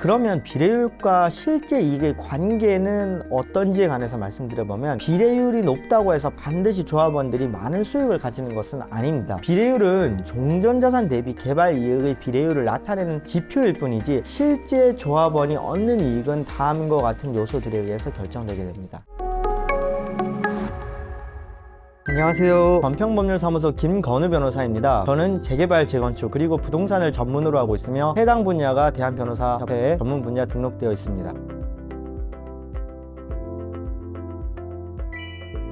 그러면 비례율과 실제 이익의 관계는 어떤지에 관해서 말씀드려보면, 비례율이 높다고 해서 반드시 조합원들이 많은 수익을 가지는 것은 아닙니다. 비례율은 종전자산 대비 개발 이익의 비례율을 나타내는 지표일 뿐이지 실제 조합원이 얻는 이익은 다음과 같은 요소들에 의해서 결정되게 됩니다. 안녕하세요. 건평법률사무소 김건우 변호사입니다. 저는 재개발, 재건축, 그리고 부동산을 전문으로 하고 있으며 해당 분야가 대한변호사협회에 전문 분야 등록되어 있습니다.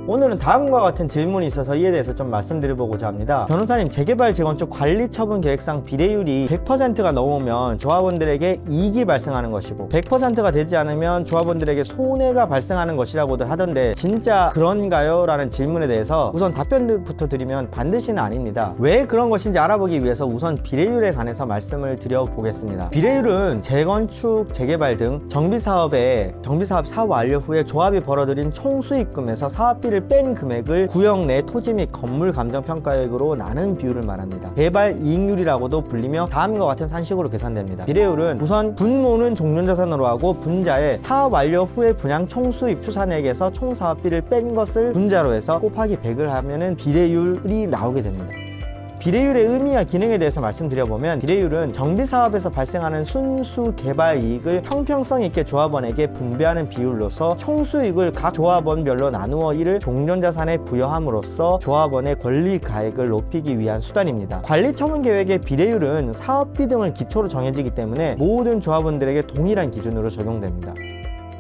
오늘은 다음과 같은 질문이 있어서 이에 대해서 좀 말씀드려보고자 합니다. 변호사님, 재개발, 재건축 관리처분 계획상 비례율이 100%가 넘으면 조합원들에게 이익이 발생하는 것이고 100%가 되지 않으면 조합원들에게 손해가 발생하는 것이라고들 하던데 진짜 그런가요? 라는 질문에 대해서 우선 답변부터 드리면 반드시는 아닙니다. 왜 그런 것인지 알아보기 위해서 우선 비례율에 관해서 말씀을 드려보겠습니다. 비례율은 재건축, 재개발 등 정비사업 사업 완료 후에 조합이 벌어들인 총수익금에서 사업비를 뺀 금액을 구역 내 토지 및 건물 감정 평가액으로 나눈 비율을 말합니다. 개발 이익률이라고도 불리며 다음과 같은 산식으로 계산됩니다. 비례율은 우선 분모는 종전자산으로 하고 분자에 사업 완료 후에 분양 총수익 추산액에서 총 사업비를 뺀 것을 분자로 해서 곱하기 100을 하면은 비례율이 나오게 됩니다. 비례율의 의미와 기능에 대해서 말씀드려보면, 비례율은 정비사업에서 발생하는 순수 개발 이익을 형평성 있게 조합원에게 분배하는 비율로서 총수익을 각 조합원별로 나누어 이를 종전자산에 부여함으로써 조합원의 권리가액을 높이기 위한 수단입니다. 관리처분계획의 비례율은 사업비 등을 기초로 정해지기 때문에 모든 조합원들에게 동일한 기준으로 적용됩니다.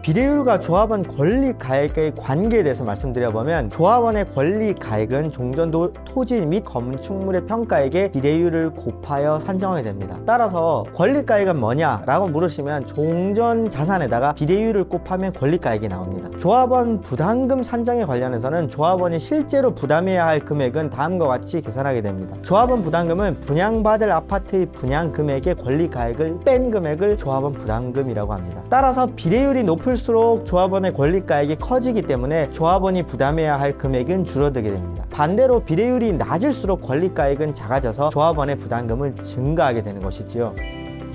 비례율과 조합원 권리가액의 관계에 대해서 말씀드려보면, 조합원의 권리가액은 종전 토지 및 건축물의 평가액에 비례율을 곱하여 산정하게 됩니다. 따라서 권리가액은 뭐냐? 라고 물으시면 종전 자산에다가 비례율을 곱하면 권리가액이 나옵니다. 조합원 부담금 산정에 관련해서는 조합원이 실제로 부담해야 할 금액은 다음과 같이 계산하게 됩니다. 조합원 부담금은 분양받을 아파트의 분양 금액의 권리가액을 뺀 금액을 조합원 부담금이라고 합니다. 따라서 비례율이 높을 수록 조합원의 권리가액이 커지기 때문에 조합원이 부담해야 할 금액은 줄어들게 됩니다. 반대로 비례율이 낮을수록 권리가액은 작아져서 조합원의 부담금은 증가하게 되는 것이지요.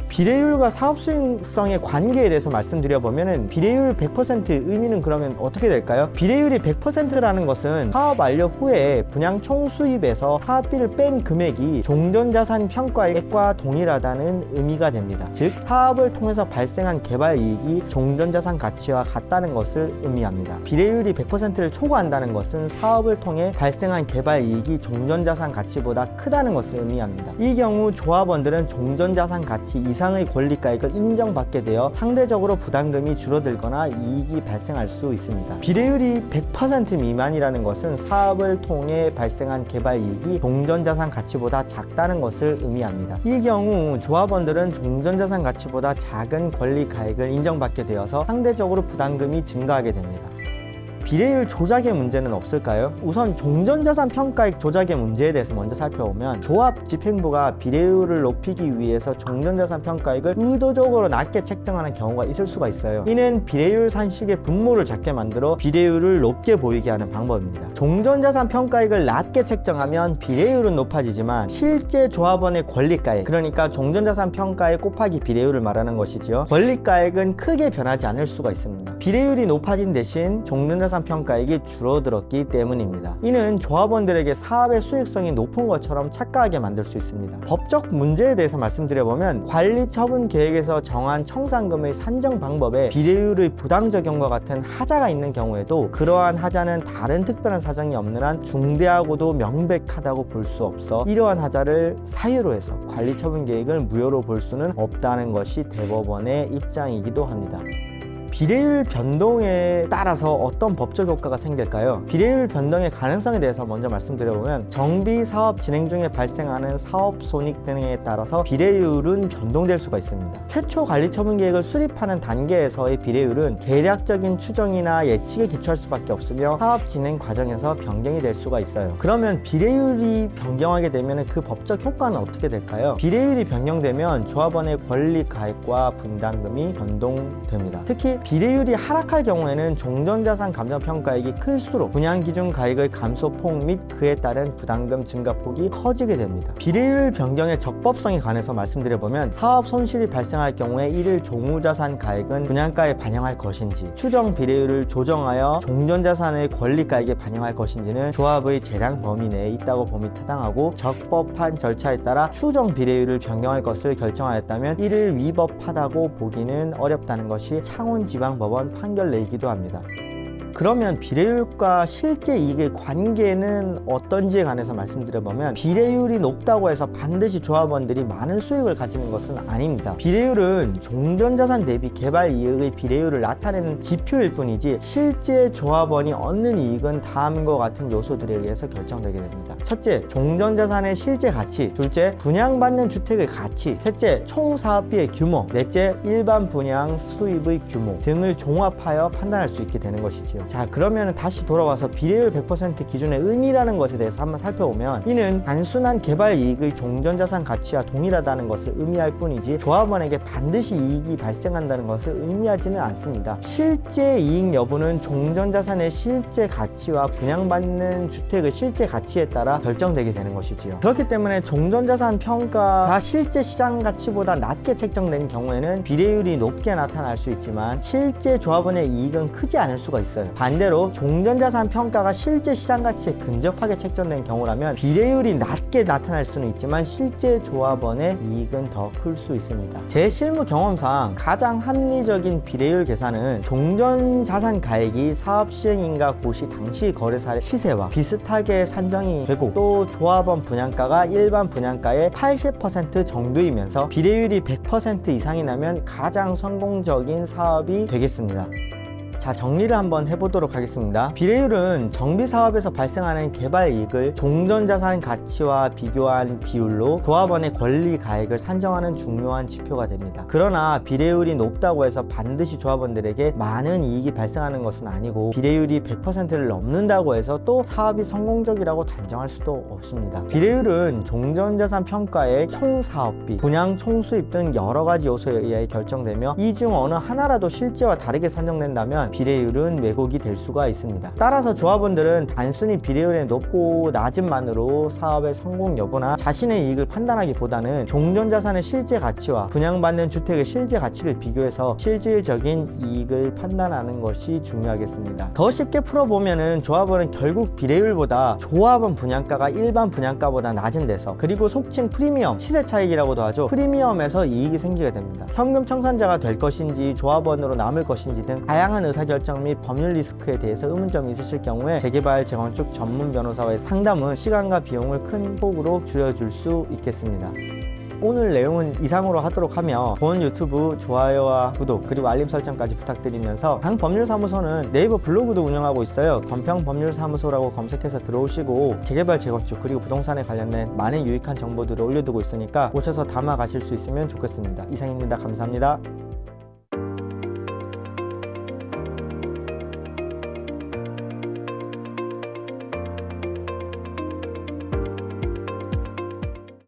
비례율과 사업 수익성의 관계에 대해서 말씀드려보면, 비례율 100% 의미는 그러면 어떻게 될까요? 비례율이 100%라는 것은 사업 완료 후에 분양 총수입에서 사업비를 뺀 금액이 종전자산 평가액과 동일하다는 의미가 됩니다. 즉, 사업을 통해서 발생한 개발 이익이 종전자산 가치와 같다는 것을 의미합니다. 비례율이 100%를 초과한다는 것은 사업을 통해 발생한 개발 이익이 종전자산 가치보다 크다는 것을 의미합니다. 이 경우 조합원들은 종전자산 가치 이상의 권리가액을 인정받게 되어 상대적으로 부담금이 줄어들거나 이익이 발생할 수 있습니다. 비례율이 100% 미만이라는 것은 사업을 통해 발생한 개발 이익이 종전자산 가치보다 작다는 것을 의미합니다. 이 경우 조합원들은 종전자산 가치보다 작은 권리가액을 인정받게 되어서 상대적으로 부담금이 증가하게 됩니다. 비례율 조작의 문제는 없을까요? 우선 종전자산 평가액 조작의 문제에 대해서 먼저 살펴보면, 조합 집행부가 비례율을 높이기 위해서 종전자산 평가액을 의도적으로 낮게 책정하는 경우가 있을 수가 있어요. 이는 비례율 산식의 분모를 작게 만들어 비례율을 높게 보이게 하는 방법입니다. 종전자산 평가액을 낮게 책정하면 비례율은 높아지지만 실제 조합원의 권리가액, 그러니까 종전자산 평가액 곱하기 비례율을 말하는 것이지요, 권리가액은 크게 변하지 않을 수가 있습니다. 비례율이 높아진 대신 종전자산 평가액이 줄어들었기 때문입니다. 이는 조합원들에게 사업의 수익성이 높은 것처럼 착각하게 만들 수 있습니다. 법적 문제에 대해서 말씀드려보면, 관리처분 계획에서 정한 청산금의 산정 방법에 비례율의 부당 적용과 같은 하자가 있는 경우에도 그러한 하자는 다른 특별한 사정이 없는 한 중대하고도 명백하다고 볼 수 없어 이러한 하자를 사유로 해서 관리처분 계획을 무효로 볼 수는 없다는 것이 대법원의 입장이기도 합니다. 비례율 변동에 따라서 어떤 법적 효과가 생길까요? 비례율 변동의 가능성에 대해서 먼저 말씀드려보면, 정비 사업 진행 중에 발생하는 사업 손익 등에 따라서 비례율은 변동될 수가 있습니다. 최초 관리처분 계획을 수립하는 단계에서의 비례율은 대략적인 추정이나 예측에 기초할 수밖에 없으며 사업 진행 과정에서 변경이 될 수가 있어요. 그러면 비례율이 변경하게 되면 그 법적 효과는 어떻게 될까요? 비례율이 변경되면 조합원의 권리 가액과 분담금이 변동됩니다. 특히 비례율이 하락할 경우에는 종전자산 감정평가액이 클수록 분양기준 가액의 감소폭 및 그에 따른 부담금 증가폭이 커지게 됩니다. 비례율 변경의 적법성에 관해서 말씀드려보면 사업 손실이 발생할 경우에 이를 종후자산 가액은 분양가에 반영할 것인지, 추정 비례율을 조정하여 종전자산의 권리가액에 반영할 것인지는 조합의 재량 범위 내에 있다고 봄이 타당하고, 적법한 절차에 따라 추정 비례율을 변경할 것을 결정하였다면 이를 위법하다고 보기는 어렵다는 것이 창원지방법원 판결 내이기도 합니다. 그러면 비례율과 실제 이익의 관계는 어떤지에 관해서 말씀드려보면, 비례율이 높다고 해서 반드시 조합원들이 많은 수익을 가지는 것은 아닙니다. 비례율은 종전자산 대비 개발 이익의 비례율을 나타내는 지표일 뿐이지 실제 조합원이 얻는 이익은 다음과 같은 요소들에 의해서 결정되게 됩니다. 첫째, 종전자산의 실제 가치. 둘째, 분양받는 주택의 가치. 셋째, 총 사업비의 규모. 넷째, 일반 분양 수입의 규모 등을 종합하여 판단할 수 있게 되는 것이지요. 자, 그러면 다시 돌아와서 비례율 100% 기준의 의미라는 것에 대해서 한번 살펴보면, 이는 단순한 개발 이익의 종전자산 가치와 동일하다는 것을 의미할 뿐이지 조합원에게 반드시 이익이 발생한다는 것을 의미하지는 않습니다. 실제 이익 여부는 종전자산의 실제 가치와 분양받는 주택의 실제 가치에 따라 결정되게 되는 것이지요. 그렇기 때문에 종전자산 평가가 실제 시장 가치보다 낮게 책정된 경우에는 비례율이 높게 나타날 수 있지만 실제 조합원의 이익은 크지 않을 수가 있어요. 반대로 종전자산 평가가 실제 시장 가치에 근접하게 책정된 경우라면 비례율이 낮게 나타날 수는 있지만 실제 조합원의 이익은 더 클 수 있습니다. 제 실무 경험상 가장 합리적인 비례율 계산은 종전자산 가액이 사업 시행인가 고시 당시 거래사 시세와 비슷하게 산정이 되고, 또 조합원 분양가가 일반 분양가의 80% 정도이면서 비례율이 100% 이상이 나면 가장 성공적인 사업이 되겠습니다. 자, 정리를 한번 해보도록 하겠습니다. 비례율은 정비사업에서 발생하는 개발 이익을 종전자산 가치와 비교한 비율로 조합원의 권리 가액을 산정하는 중요한 지표가 됩니다. 그러나 비례율이 높다고 해서 반드시 조합원들에게 많은 이익이 발생하는 것은 아니고, 비례율이 100%를 넘는다고 해서 또 사업이 성공적이라고 단정할 수도 없습니다. 비례율은 종전자산 평가액, 총 사업비, 분양 총수입 등 여러 가지 요소에 의해 결정되며, 이 중 어느 하나라도 실제와 다르게 산정된다면 비례율은 왜곡이 될 수가 있습니다. 따라서 조합원들은 단순히 비례율의 높고 낮음만으로 사업의 성공 여부나 자신의 이익을 판단하기보다는 종전자산의 실제 가치와 분양받는 주택의 실제 가치를 비교해서 실질적인 이익을 판단하는 것이 중요하겠습니다. 더 쉽게 풀어보면은 조합원은 결국 비례율보다 조합원 분양가가 일반 분양가보다 낮은 데서, 그리고 속칭 프리미엄, 시세 차익이라고도 하죠. 프리미엄에서 이익이 생기게 됩니다. 현금 청산자가 될 것인지 조합원으로 남을 것인지 등 다양한 의사결정 및 법률 리스크에 대해서 의문점이 있으실 경우에 재개발, 재건축 전문 변호사와의 상담은 시간과 비용을 큰 폭으로 줄여줄 수 있겠습니다. 오늘 내용은 이상으로 하도록 하며 본 유튜브 좋아요와 구독 그리고 알림 설정까지 부탁드리면서 강법률사무소는 네이버 블로그도 운영하고 있어요. 건평법률사무소라고 검색해서 들어오시고 재개발, 재건축 그리고 부동산에 관련된 많은 유익한 정보들을 올려두고 있으니까 오셔서 담아가실 수 있으면 좋겠습니다. 이상입니다. 감사합니다.